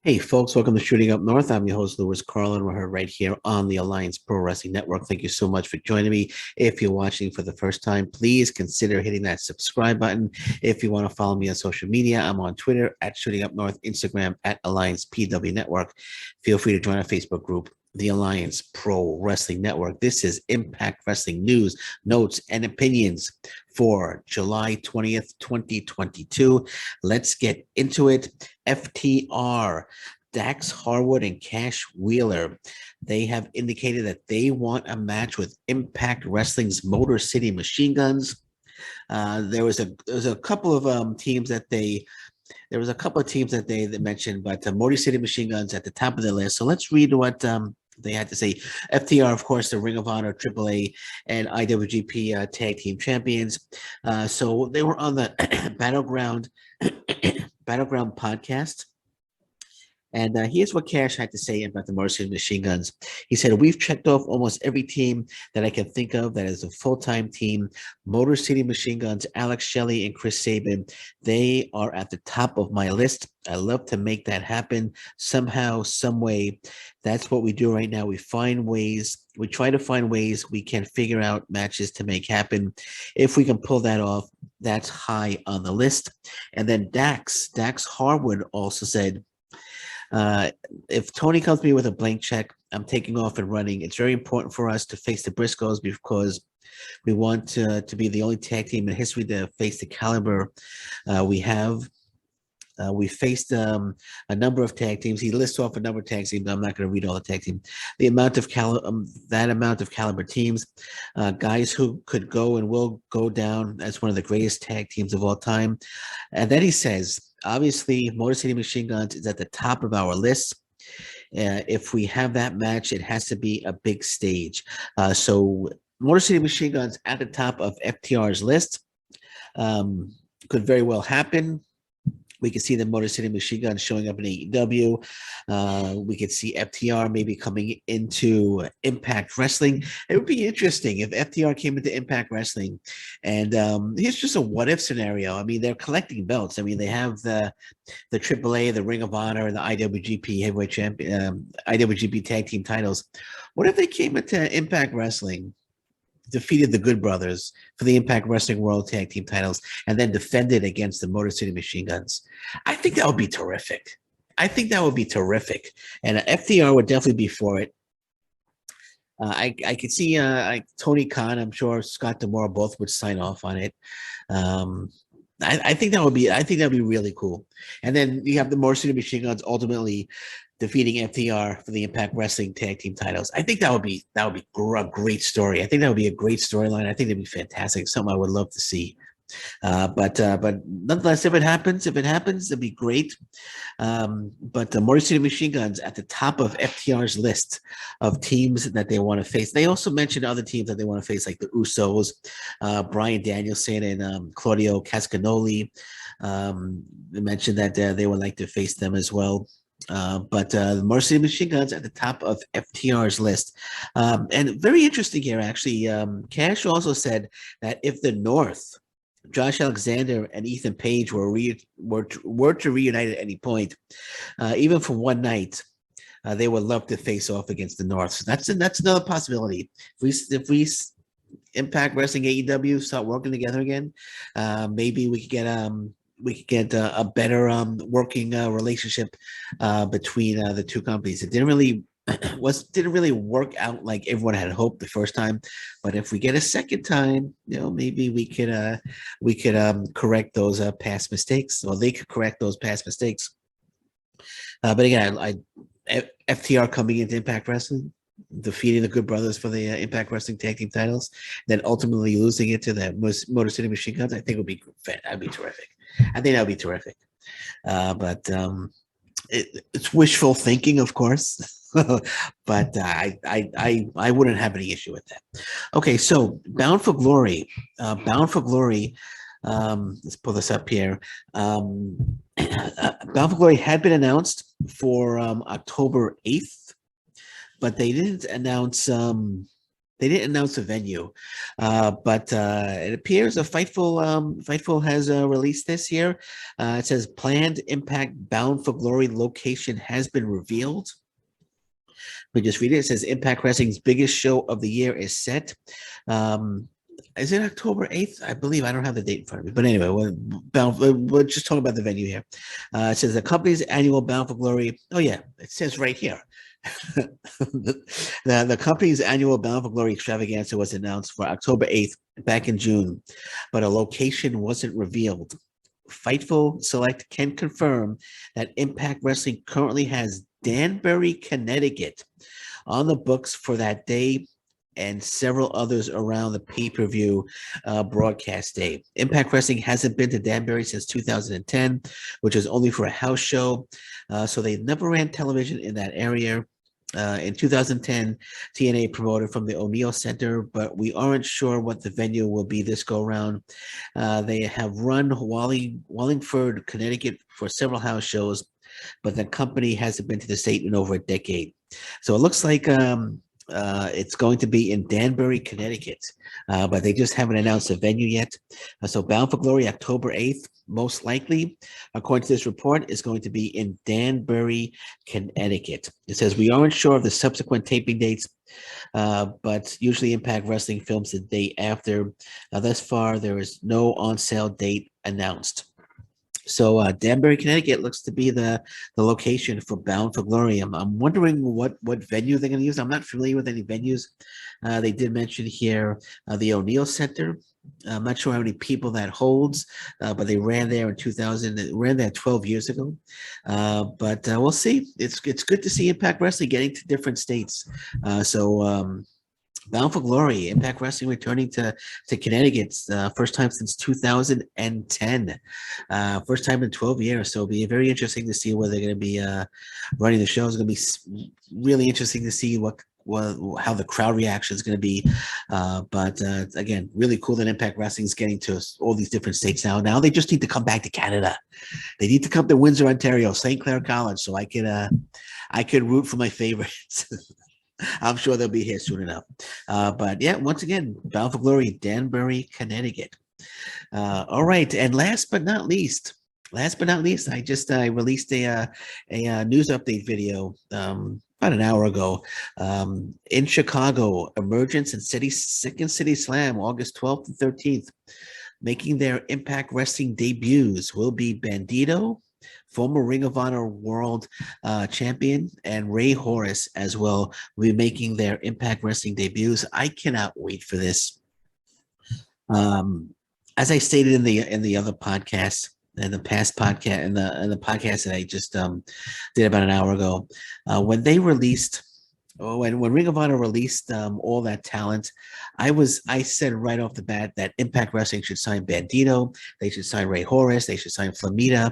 Hey folks, welcome to Shooting Up North. I'm your host, Lewis Carlin. We're right here on the Alliance Pro Wrestling Network. Thank you so much for joining me. If you're watching for the first time, please consider hitting that subscribe button. If you want to follow me on social media, I'm on Twitter at Shooting Up North, Instagram at Alliance PW Network. Feel free to join our Facebook group, the Alliance Pro Wrestling Network. This is Impact Wrestling news, notes, and opinions for July 20th, 2022. Let's get into it. FTR, Dax Harwood and Cash Wheeler, they have indicated that they want a match with Impact Wrestling's Motor City Machine Guns. There was a couple of teams that they there was a couple of teams that they mentioned, but Motor City Machine Guns at the top of the list. So let's read what they had to say. FTR, of course, the Ring of Honor, AAA, and IWGP Tag Team Champions. So they were on the Battleground podcast. And here's what Cash had to say about the Motor City Machine Guns. He said, "We've checked off almost every team that I can think of that is a full-time team. Motor City Machine Guns, Alex Shelley and Chris Sabin, they are at the top of my list. I love to make that happen somehow, some way. That's what we do right now. We try to find ways we can figure out matches to make happen. If we can pull that off, that's high on the list." And then Dax Harwood also said, if Tony comes to me with a blank check, I'm taking off and running. It's very important for us to face the Briscoes because we want to be the only tag team in history to face the caliber we have. We faced a number of tag teams. He lists off a number of tag teams. I'm not going to read all the tag teams. The amount of that amount of caliber teams, guys who could go and will go down as one of the greatest tag teams of all time. And then he says, obviously, Motor City Machine Guns is at the top of our list. If we have that match, it has to be a big stage. So Motor City Machine Guns at the top of FTR's list could very well happen. We could see the Motor City Machine Guns showing up in AEW. We could see FTR maybe coming into Impact Wrestling. It would be interesting if FTR came into Impact Wrestling. And here's just a what-if scenario. I mean, they're collecting belts. I mean, they have the AAA, the Ring of Honor, and the IWGP Heavyweight Champion, IWGP Tag Team titles. What if they came into Impact Wrestling, defeated the Good Brothers for the Impact Wrestling World Tag Team titles, and then defended against the Motor City Machine Guns? I think that would be terrific. And FTR would definitely be for it. I could see Tony Khan. I'm sure Scott D'Amore both would sign off on it. I think that would be. I think that'd be really cool. And then you have the Motor City Machine Guns ultimately defeating FTR for the Impact Wrestling Tag Team titles. I think that would be a great story. I think that would be a great storyline. I think that'd be fantastic. Something I would love to see. But nonetheless, if it happens, it'd be great. But the Motor City Machine Guns at the top of FTR's list of teams that they want to face. They also mentioned other teams that they want to face, like the Usos, Bryan Danielson and Claudio Cascanoli. They mentioned that they would like to face them as well. But the Motor City Machine Guns at the top of FTR's list. And very interesting here, actually. Cash also said that if the North, Josh Alexander and Ethan Page were to reunite at any point, even for one night, they would love to face off against the North. So that's another possibility. If we Impact Wrestling AEW start working together again, maybe we could get a better working relationship between the two companies. It didn't really work out like everyone had hoped the first time, but if we get a second time, maybe we could correct those past mistakes, or they could correct those past mistakes. But again, FTR coming into Impact Wrestling, defeating the Good Brothers for the Impact Wrestling Tag Team titles, then ultimately losing it to the Motor City Machine Guns, I think that'd be terrific. I think that would be terrific. But it's wishful thinking, of course. But I wouldn't have any issue with that. Okay, so Bound for Glory. Let's pull this up here. Bound for Glory had been announced for October 8th, but they didn't announce They didn't announce a venue, but it appears a Fightful has released this here. It says planned Impact Bound for Glory location has been revealed. We just read it. It says Impact Wrestling's biggest show of the year is set. Is it October 8th? I believe. I don't have the date in front of me. But anyway, we're just talking about the venue here. It says the company's annual Bound for Glory. Oh, yeah. It says right here. the company's annual Bound for Glory extravaganza was announced for October 8th back in June, but a location wasn't revealed. Fightful Select can confirm that Impact Wrestling currently has Danbury, Connecticut on the books for that day and several others around the pay-per-view broadcast day. Impact Wrestling hasn't been to Danbury since 2010, which was only for a house show. So they never ran television in that area. In 2010, TNA promoted from the O'Neill Center, but we aren't sure what the venue will be this go round. They have run Wallingford, Connecticut for several house shows, but the company hasn't been to the state in over a decade. So it looks like it's going to be in Danbury, Connecticut, but they just haven't announced a venue yet. So Bound for Glory, October 8th, most likely, according to this report, is going to be in Danbury, Connecticut. It says we aren't sure of the subsequent taping dates, but usually Impact Wrestling films the day after. Thus far, there is no on-sale date announced. So Danbury, Connecticut looks to be the location for Bound for Glory. I'm wondering what venue they're going to use. I'm not familiar with any venues. They did mention here the O'Neill Center. I'm not sure how many people that holds, but they ran there in 2000. It ran there 12 years ago. But we'll see. It's good to see Impact Wrestling getting to different states. Bound for Glory, Impact Wrestling returning to Connecticut, first time since 2010, first time in 12 years. So it'll be very interesting to see where they're going to be running the show. It's going to be really interesting to see how the crowd reaction is going to be. But again, really cool that Impact Wrestling is getting to all these different states now. Now they just need to come back to Canada. They need to come to Windsor, Ontario, St. Clair College, so I could root for my favorites. I'm sure they'll be here soon enough. But yeah, once again, Bound for Glory, Danbury, Connecticut. All right, and last but not least, I released a news update video about an hour ago. In Chicago, Emergence and Second City Slam, August 12th and 13th, making their Impact Wrestling debuts will be Bandido, former Ring of Honor World Champion, and Rey Horus as well will be making their Impact Wrestling debuts. I cannot wait for this. As I stated in the other podcast, in the past podcast, in the podcast that I just did about an hour ago, when they released. When Ring of Honor released all that talent, I said right off the bat that Impact Wrestling should sign Bandido, they should sign Rey Horus, they should sign Flamita.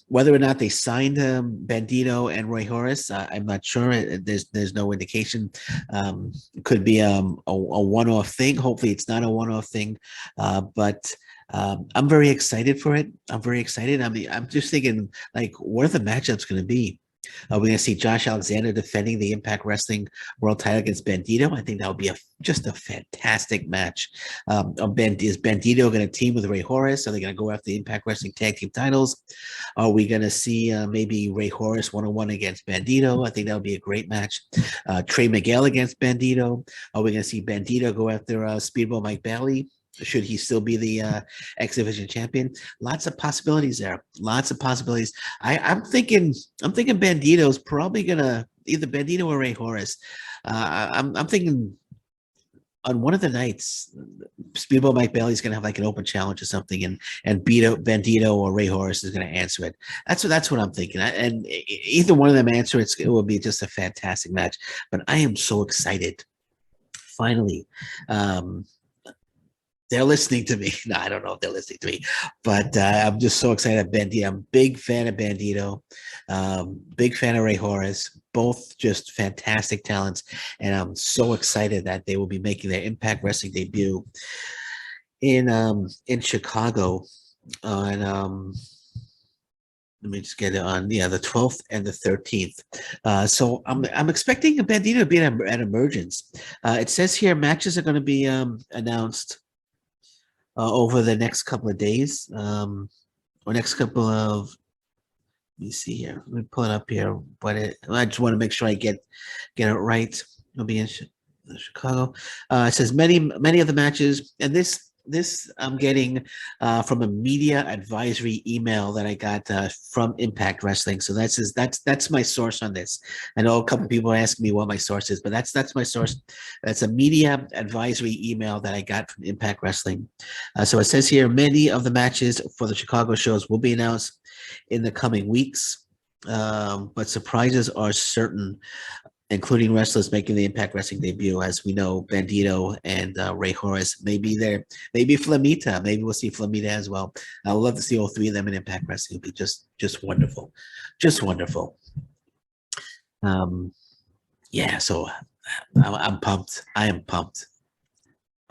Whether or not they signed Bandido and Rey Horus, I'm not sure. There's no indication. It could be a one-off thing. Hopefully, it's not a one-off thing. But I'm very excited for it. I'm very excited. I'm just thinking, like, what are the matchups going to be? We're going to see Josh Alexander defending the Impact Wrestling World Title against Bandido. I think that would be just a fantastic match. Is Bandido going to team with Rey Horus? Are they going to go after the Impact Wrestling Tag Team titles? Are we going to see maybe Rey Horus one-on-one against Bandido? I think that would be a great match. Trey Miguel against Bandido. Are we going to see Bandido go after Speedball Mike Bailey? Should he still be the X Division champion? Lots of possibilities there. Lots of possibilities. I'm thinking Bandido's probably gonna either Bandido or Rey Horus. I'm thinking on one of the nights, Speedball Mike Bailey's gonna have like an open challenge or something, and Bandido or Rey Horus is gonna answer it. That's what I'm thinking. And either one of them answer it will be just a fantastic match. But I am so excited. Finally. They're listening to me. No, I don't know if they're listening to me, but I'm just so excited. Bandido, I'm a big fan of Bandido, big fan of Rey Horus. Both just fantastic talents, and I'm so excited that they will be making their Impact Wrestling debut in Chicago on Let me just get it on. Yeah, the 12th and the 13th. So I'm expecting Bandido to be at Emergence. It says here matches are going to be announced over the next couple of days, or next couple of. Let me see here. Let me pull it up here. But I just want to make sure I get it right. It'll be in Chicago. It says many of the matches, and this I'm getting from a media advisory email that I got from Impact Wrestling. So that's my source on this. I know a couple of people are asking me what my source is, but that's my source. That's a media advisory email that I got from Impact Wrestling. So it says here many of the matches for the Chicago shows will be announced in the coming weeks, but surprises are certain, including wrestlers making the Impact Wrestling debut. As we know, Bandido and Rey Horus may be there. Maybe Flamita. Maybe we'll see Flamita as well. I would love to see all three of them in Impact Wrestling. It would be just wonderful. Just wonderful. Yeah, so I'm pumped. I am pumped.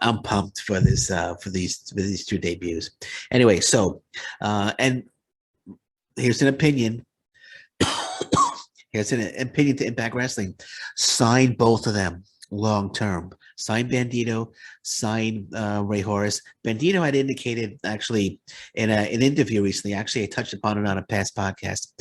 I'm pumped for this for these two debuts. Anyway, so and here's an opinion. Here's an opinion to Impact Wrestling. Sign both of them long term. Sign Bandido, sign Rey Horus. Bandido had indicated actually in an interview recently, actually I touched upon it on a past podcast,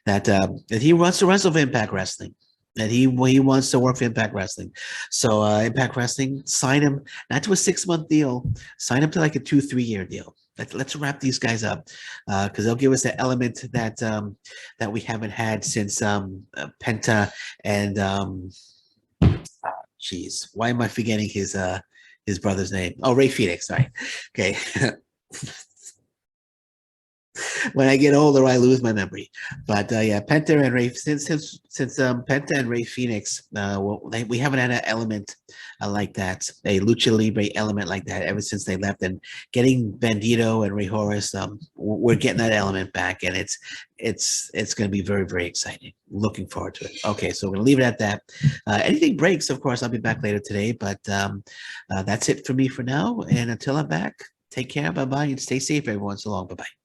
that he wants to wrestle for Impact Wrestling. That he wants to work for Impact Wrestling. So Impact Wrestling, sign him, not to a 6-month deal, sign him to like a 2-3 year deal. Let's wrap these guys up because they'll give us the element that that we haven't had since Penta and geez, why am I forgetting his brother's name? Oh, Ray Phoenix. Sorry. Okay. When I get older, I lose my memory. But yeah, Penta and Ray since Penta and Ray Phoenix, we haven't had an element like that, a lucha libre element like that ever since they left. And getting Bandido and Rey Horus, we're getting that element back, and it's going to be very, very exciting. Looking forward to it. Okay, so we're going to leave it at that. Anything breaks, of course, I'll be back later today. But that's it for me for now. And until I'm back, take care. Bye bye, and stay safe everyone. So long. Bye bye.